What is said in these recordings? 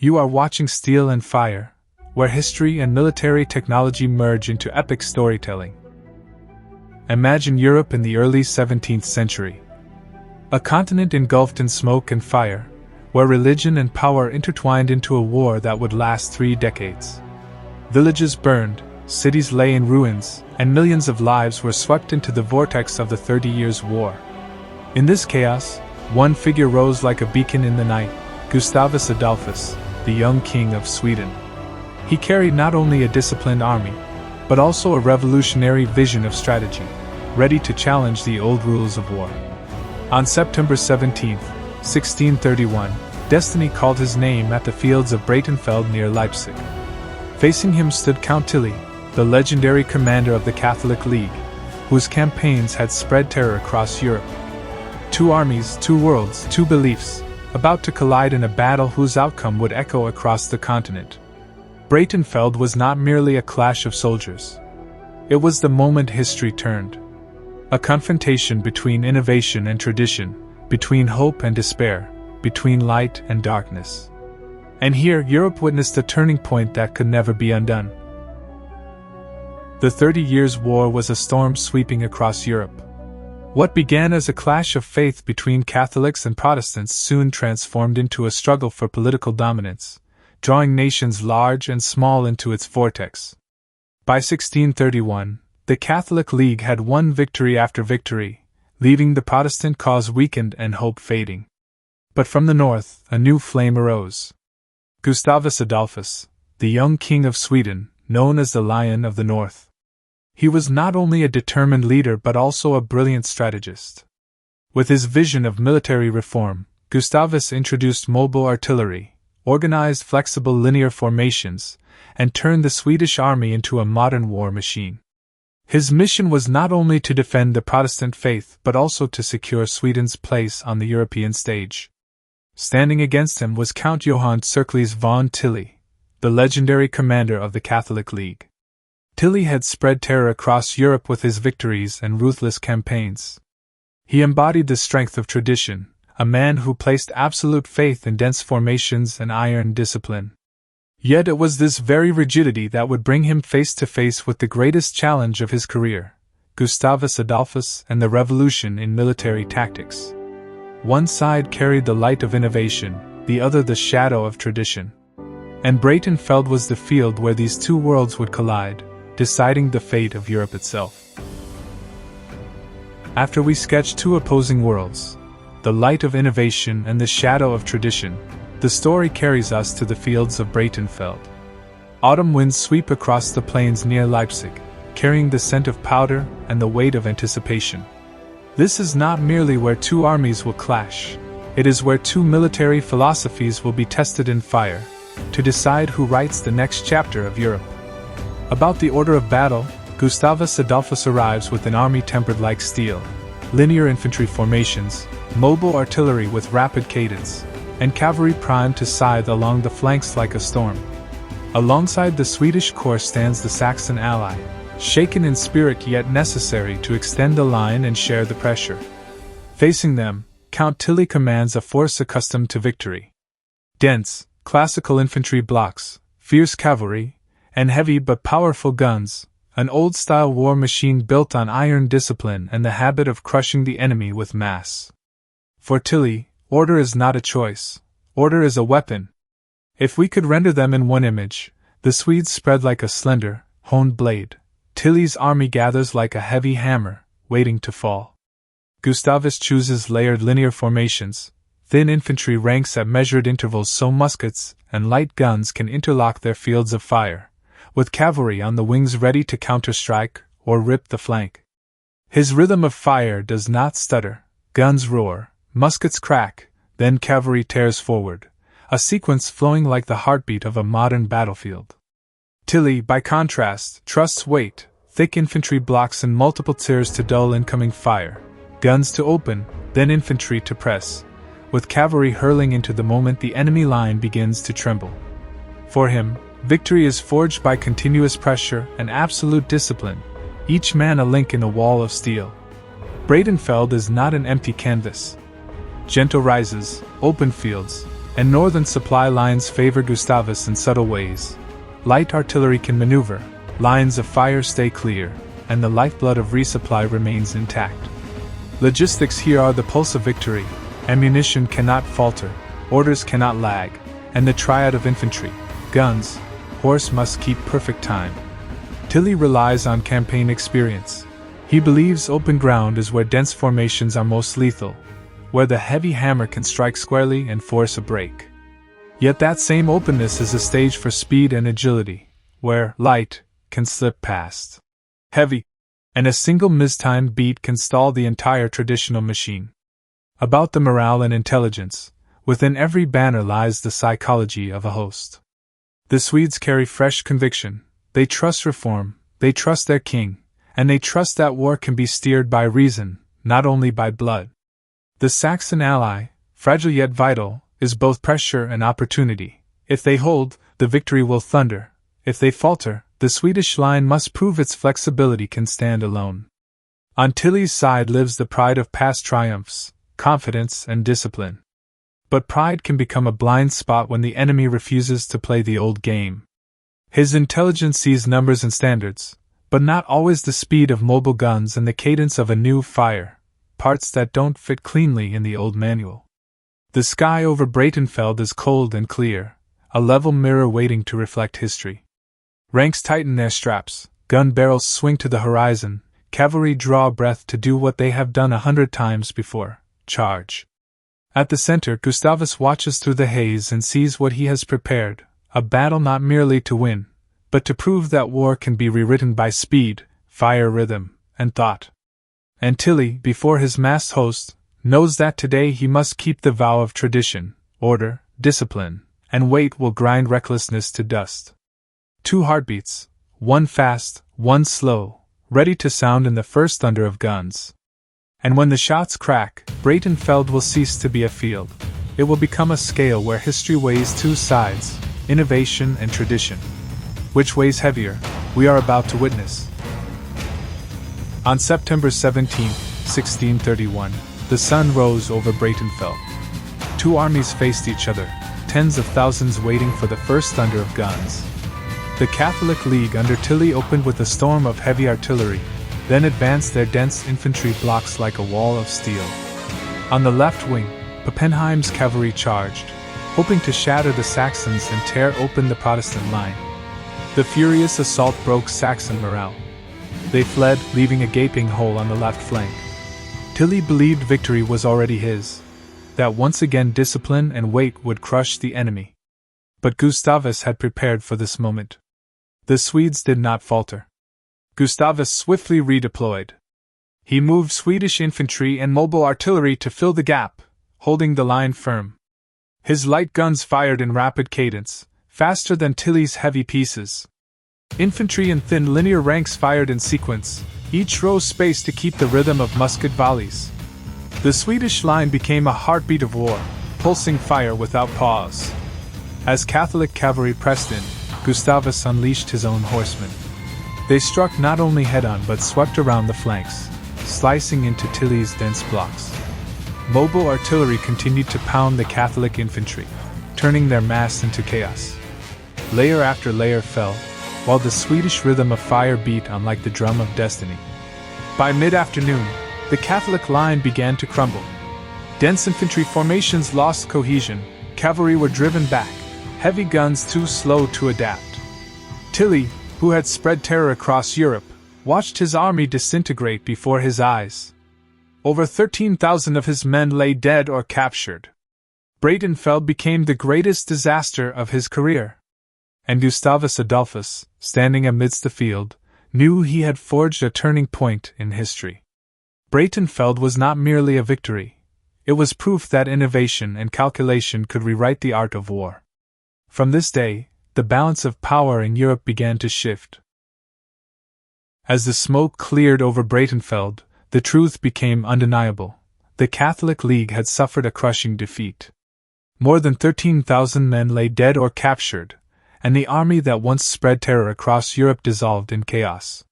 You are watching Steel and Fire, where history and military technology merge into epic storytelling. Imagine Europe in the early 17th century. A continent engulfed in smoke and fire, where religion and power intertwined into a war that would last 3 decades. Villages burned, cities lay in ruins, and millions of lives were swept into the vortex of the 30 Years' War. In this chaos, one figure rose like a beacon in the night: Gustavus Adolphus, the young king of Sweden. He carried not only a disciplined army, but also a revolutionary vision of strategy, ready to challenge the old rules of war. On September 17, 1631, destiny called his name at the fields of Breitenfeld near Leipzig. Facing him stood Count Tilly, the legendary commander of the Catholic League, whose campaigns had spread terror across Europe. 2 armies, 2 worlds, 2 beliefs, about to collide in a battle whose outcome would echo across the continent. Breitenfeld was not merely a clash of soldiers. It was the moment history turned. A confrontation between innovation and tradition, between hope and despair, between light and darkness. And here, Europe witnessed a turning point that could never be undone. The 30 Years' War was a storm sweeping across Europe. What began as a clash of faith between Catholics and Protestants soon transformed into a struggle for political dominance, drawing nations large and small into its vortex. By 1631, the Catholic League had won victory after victory, leaving the Protestant cause weakened and hope fading. But from the north, a new flame arose. Gustavus Adolphus, the young king of Sweden, known as the Lion of the North. He was not only a determined leader but also a brilliant strategist. With his vision of military reform, Gustavus introduced mobile artillery, organized flexible linear formations, and turned the Swedish army into a modern war machine. His mission was not only to defend the Protestant faith but also to secure Sweden's place on the European stage. Standing against him was Count Johan Circles von Tilly, the legendary commander of the Catholic League. Tilly had spread terror across Europe with his victories and ruthless campaigns. He embodied the strength of tradition, a man who placed absolute faith in dense formations and iron discipline. Yet it was this very rigidity that would bring him face to face with the greatest challenge of his career: Gustavus Adolphus and the revolution in military tactics. One side carried the light of innovation, the other the shadow of tradition. And Breitenfeld was the field where these 2 worlds would collide, deciding the fate of Europe itself. After we sketch 2 opposing worlds, the light of innovation and the shadow of tradition, the story carries us to the fields of Breitenfeld. Autumn winds sweep across the plains near Leipzig, carrying the scent of powder and the weight of anticipation. This is not merely where 2 armies will clash, it is where 2 military philosophies will be tested in fire, to decide who writes the next chapter of Europe. About the order of battle, Gustavus Adolphus arrives with an army tempered like steel, linear infantry formations, mobile artillery with rapid cadence, and cavalry primed to scythe along the flanks like a storm. Alongside the Swedish corps stands the Saxon ally, shaken in spirit yet necessary to extend the line and share the pressure. Facing them, Count Tilly commands a force accustomed to victory. Dense, classical infantry blocks, fierce cavalry, and heavy but powerful guns, an old-style war machine built on iron discipline and the habit of crushing the enemy with mass. For Tilly, order is not a choice, order is a weapon. If we could render them in one image, the Swedes spread like a slender, honed blade. Tilly's army gathers like a heavy hammer, waiting to fall. Gustavus chooses layered linear formations, thin infantry ranks at measured intervals so muskets and light guns can interlock their fields of fire, with cavalry on the wings ready to counterstrike or rip the flank. His rhythm of fire does not stutter, guns roar, muskets crack, then cavalry tears forward, a sequence flowing like the heartbeat of a modern battlefield. Tilly, by contrast, trusts weight, thick infantry blocks and multiple tiers to dull incoming fire, guns to open, then infantry to press, with cavalry hurling into the moment the enemy line begins to tremble. For him, victory is forged by continuous pressure and absolute discipline, each man a link in a wall of steel. Breitenfeld is not an empty canvas. Gentle rises, open fields, and northern supply lines favor Gustavus in subtle ways. Light artillery can maneuver, lines of fire stay clear, and the lifeblood of resupply remains intact. Logistics here are the pulse of victory. Ammunition cannot falter, orders cannot lag, and the triad of infantry, guns, horse must keep perfect time. Tilly relies on campaign experience. He believes open ground is where dense formations are most lethal, where the heavy hammer can strike squarely and force a break. Yet that same openness is a stage for speed and agility, where light can slip past heavy, and a single mistimed beat can stall the entire traditional machine. About the morale and intelligence, within every banner lies the psychology of a host. The Swedes carry fresh conviction, they trust reform, they trust their king, and they trust that war can be steered by reason, not only by blood. The Saxon ally, fragile yet vital, is both pressure and opportunity. If they hold, the victory will thunder. If they falter, the Swedish line must prove its flexibility can stand alone. On Tilly's side lives the pride of past triumphs, confidence and discipline. But pride can become a blind spot when the enemy refuses to play the old game. His intelligence sees numbers and standards, but not always the speed of mobile guns and the cadence of a new fire, parts that don't fit cleanly in the old manual. The sky over Breitenfeld is cold and clear, a level mirror waiting to reflect history. Ranks tighten their straps, gun barrels swing to the horizon, cavalry draw breath to do what they have done 100 times before, charge. At the center, Gustavus watches through the haze and sees what he has prepared, a battle not merely to win, but to prove that war can be rewritten by speed, fire rhythm, and thought. And Tilly, before his massed host, knows that today he must keep the vow of tradition, order, discipline, and weight will grind recklessness to dust. 2 heartbeats, one fast, one slow, ready to sound in the first thunder of guns. And when the shots crack, Breitenfeld will cease to be a field. It will become a scale where history weighs 2 sides, innovation and tradition. Which weighs heavier, we are about to witness. On September 17, 1631, the sun rose over Breitenfeld. 2 armies faced each other, tens of thousands waiting for the first thunder of guns. The Catholic League under Tilly opened with a storm of heavy artillery, then advanced their dense infantry blocks like a wall of steel. On the left wing, Pappenheim's cavalry charged, hoping to shatter the Saxons and tear open the Protestant line. The furious assault broke Saxon morale. They fled, leaving a gaping hole on the left flank. Tilly believed victory was already his, that once again discipline and weight would crush the enemy. But Gustavus had prepared for this moment. The Swedes did not falter. Gustavus swiftly redeployed. He moved Swedish infantry and mobile artillery to fill the gap, holding the line firm. His light guns fired in rapid cadence, faster than Tilly's heavy pieces. Infantry in thin linear ranks fired in sequence, each row spaced to keep the rhythm of musket volleys. The Swedish line became a heartbeat of war, pulsing fire without pause. As Catholic cavalry pressed in, Gustavus unleashed his own horsemen. They struck not only head-on but swept around the flanks, slicing into Tilly's dense blocks. Mobile artillery continued to pound the Catholic infantry, turning their mass into chaos. Layer after layer fell, while the Swedish rhythm of fire beat on like the drum of destiny. By mid-afternoon, the Catholic line began to crumble. Dense infantry formations lost cohesion, cavalry were driven back, heavy guns too slow to adapt. Tilly, who had spread terror across Europe, watched his army disintegrate before his eyes. Over 13,000 of his men lay dead or captured. Breitenfeld became the greatest disaster of his career. And Gustavus Adolphus, standing amidst the field, knew he had forged a turning point in history. Breitenfeld was not merely a victory. It was proof that innovation and calculation could rewrite the art of war. From this day, the balance of power in Europe began to shift. As the smoke cleared over Breitenfeld, the truth became undeniable. The Catholic League had suffered a crushing defeat. More than 13,000 men lay dead or captured, and the army that once spread terror across Europe dissolved in chaos.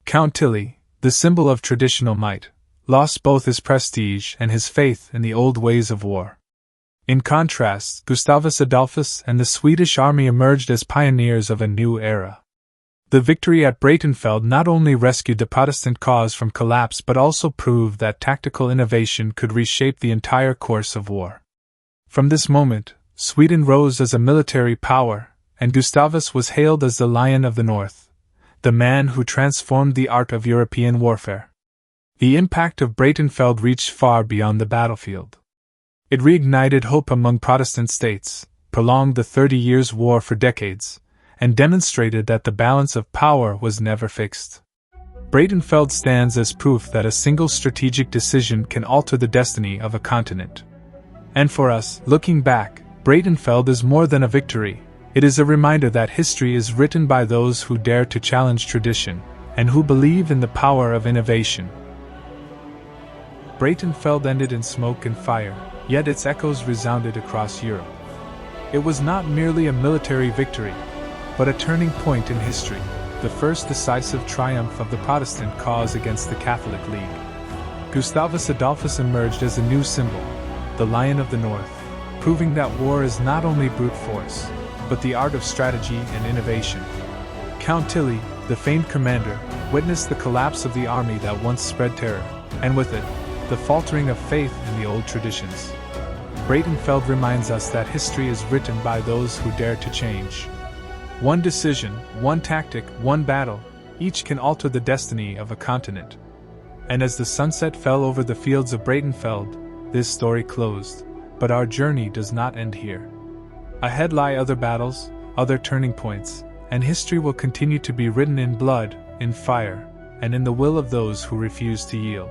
Count Tilly, the symbol of traditional might, lost both his prestige and his faith in the old ways of war. In contrast, Gustavus Adolphus and the Swedish army emerged as pioneers of a new era. The victory at Breitenfeld not only rescued the Protestant cause from collapse but also proved that tactical innovation could reshape the entire course of war. From this moment, Sweden rose as a military power, and Gustavus was hailed as the Lion of the North, the man who transformed the art of European warfare. The impact of Breitenfeld reached far beyond the battlefield. It reignited hope among Protestant states, prolonged the 30 Years' War for decades, and demonstrated that the balance of power was never fixed. Breitenfeld stands as proof that a single strategic decision can alter the destiny of a continent. And for us, looking back, Breitenfeld is more than a victory. It is a reminder that history is written by those who dare to challenge tradition, and who believe in the power of innovation. Breitenfeld ended in smoke and fire, yet its echoes resounded across Europe. It was not merely a military victory, but a turning point in history, the first decisive triumph of the Protestant cause against the Catholic League. Gustavus Adolphus emerged as a new symbol, the Lion of the North, proving that war is not only brute force, but the art of strategy and innovation. Count Tilly, the famed commander, witnessed the collapse of the army that once spread terror, and with it, the faltering of faith in the old traditions. Breitenfeld reminds us that history is written by those who dare to change. One decision, one tactic, one battle, each can alter the destiny of a continent. And as the sunset fell over the fields of Breitenfeld, this story closed, but our journey does not end here. Ahead lie other battles, other turning points, and history will continue to be written in blood, in fire, and in the will of those who refuse to yield.